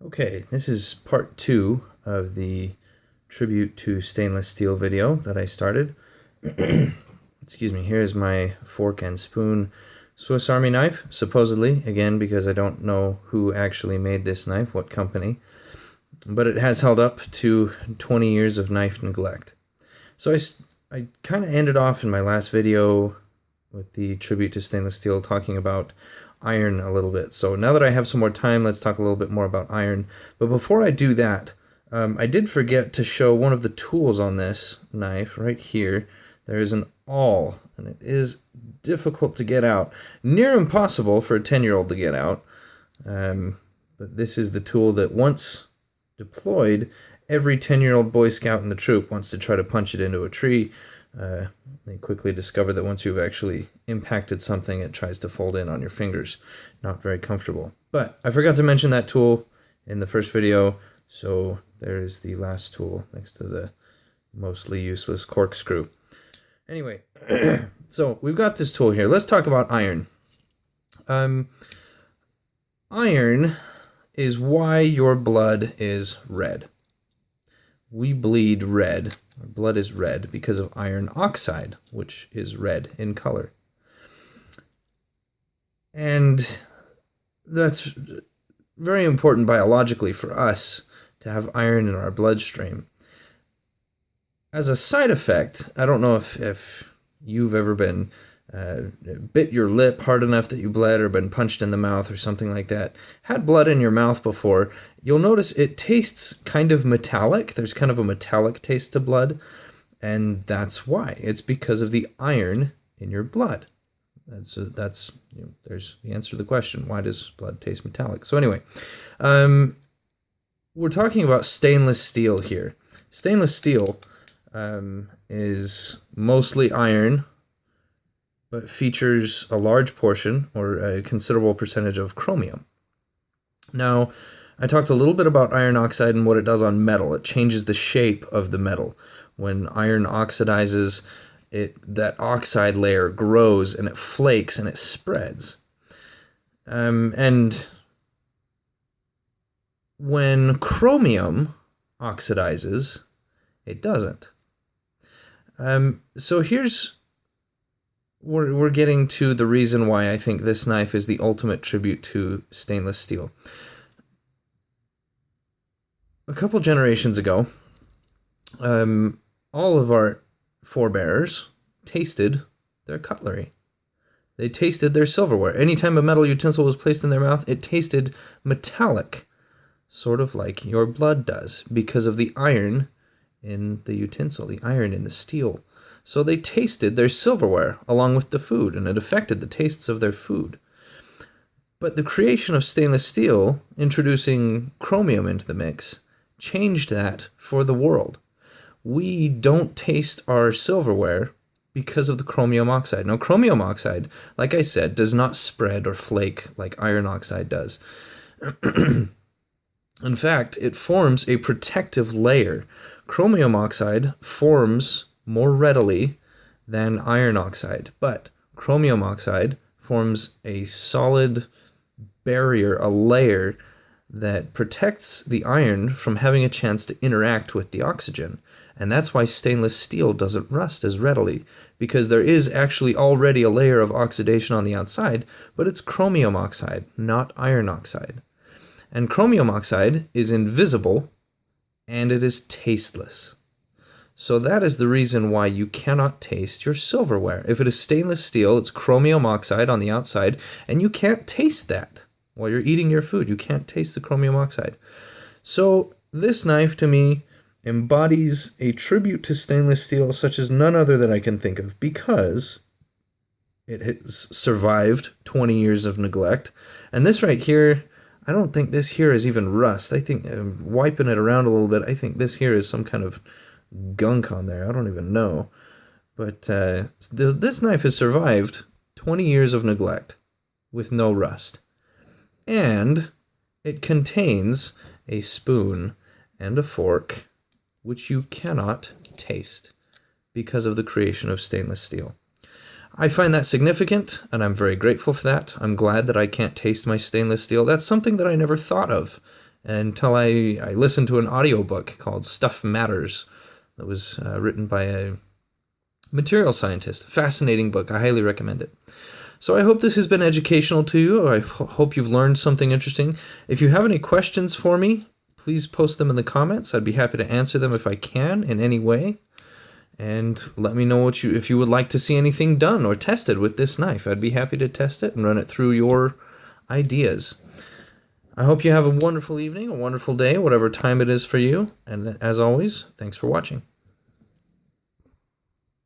Okay, this is part 2 of the tribute to stainless steel video that I started. Excuse me, here's my fork and spoon Swiss Army knife, supposedly, again, because I don't know who actually made this knife, what company, but it has held up to 20 years of knife neglect. So I kind of ended off in my last video with the tribute to stainless steel talking about iron a little bit. So now that I have some more time, let's talk a little bit more about iron. But before I do that, I did forget to show one of the tools on this knife right here. There is an awl, and it is difficult to get out. Near impossible for a 10-year-old to get out. But this is the tool that once deployed, every 10-year-old Boy Scout in the troop wants to try to punch it into a tree. They quickly discover that once you've actually impacted something, it tries to fold in on your fingers. Not very comfortable. But I forgot to mention that tool in the first video, so there's the last tool next to the mostly useless corkscrew. Anyway, so we've got this tool here. Let's talk about iron. Iron is why your blood is red. We bleed red. Our blood is red because of iron oxide, which is red in color. And that's very important biologically for us to have iron in our bloodstream. As a side effect, I don't know if you've ever been bit your lip hard enough that you bled, or been punched in the mouth or something like that, had blood in your mouth before, you'll notice it tastes kind of metallic. There's kind of a metallic taste to blood, and that's why. It's because of the iron in your blood. That's there's the answer to the question. Why does blood taste metallic? So anyway, we're talking about stainless steel here. Stainless steel is mostly iron, but features a large portion, or a considerable percentage, of chromium. Now, I talked a little bit about iron oxide and what it does on metal. It changes the shape of the metal. When iron oxidizes, that oxide layer grows and it flakes and it spreads. And when chromium oxidizes, it doesn't. So we're getting to the reason why I think this knife is the ultimate tribute to stainless steel. A couple generations ago, all of our forebears tasted their cutlery. They tasted their silverware. Anytime a metal utensil was placed in their mouth, it tasted metallic, sort of like your blood does, because of the iron in the utensil, the iron in the steel. So they tasted their silverware along with the food, and it affected the tastes of their food. But the creation of stainless steel, introducing chromium into the mix, changed that for the world. We don't taste our silverware because of the chromium oxide. Now, chromium oxide, like I said, does not spread or flake like iron oxide does. In fact, it forms a protective layer. Chromium oxide forms more readily than iron oxide, but chromium oxide forms a solid barrier, a layer that protects the iron from having a chance to interact with the oxygen. And that's why stainless steel doesn't rust as readily, because there is actually already a layer of oxidation on the outside, but it's chromium oxide, not iron oxide. And chromium oxide is invisible, and it is tasteless. So that is the reason why you cannot taste your silverware. If it is stainless steel, it's chromium oxide on the outside, and you can't taste that while you're eating your food. You can't taste the chromium oxide. So this knife, to me, embodies a tribute to stainless steel such as none other that I can think of, because it has survived 20 years of neglect. And this right here, I don't think this here is even rust. I think, wiping it around a little bit, I think this here is some kind of gunk on there. I don't even know. But this knife has survived 20 years of neglect with no rust. And it contains a spoon and a fork, which you cannot taste because of the creation of stainless steel. I find that significant, and I'm very grateful for that. I'm glad that I can't taste my stainless steel. That's something that I never thought of until I listened to an audiobook called Stuff Matters that was written by a material scientist. Fascinating book. I highly recommend it. So I hope this has been educational to you. I hope you've learned something interesting. If you have any questions for me, please post them in the comments. I'd be happy to answer them if I can in any way. And let me know if you would like to see anything done or tested with this knife. I'd be happy to test it and run it through your ideas. I hope you have a wonderful evening, a wonderful day, whatever time it is for you. And as always, thanks for watching.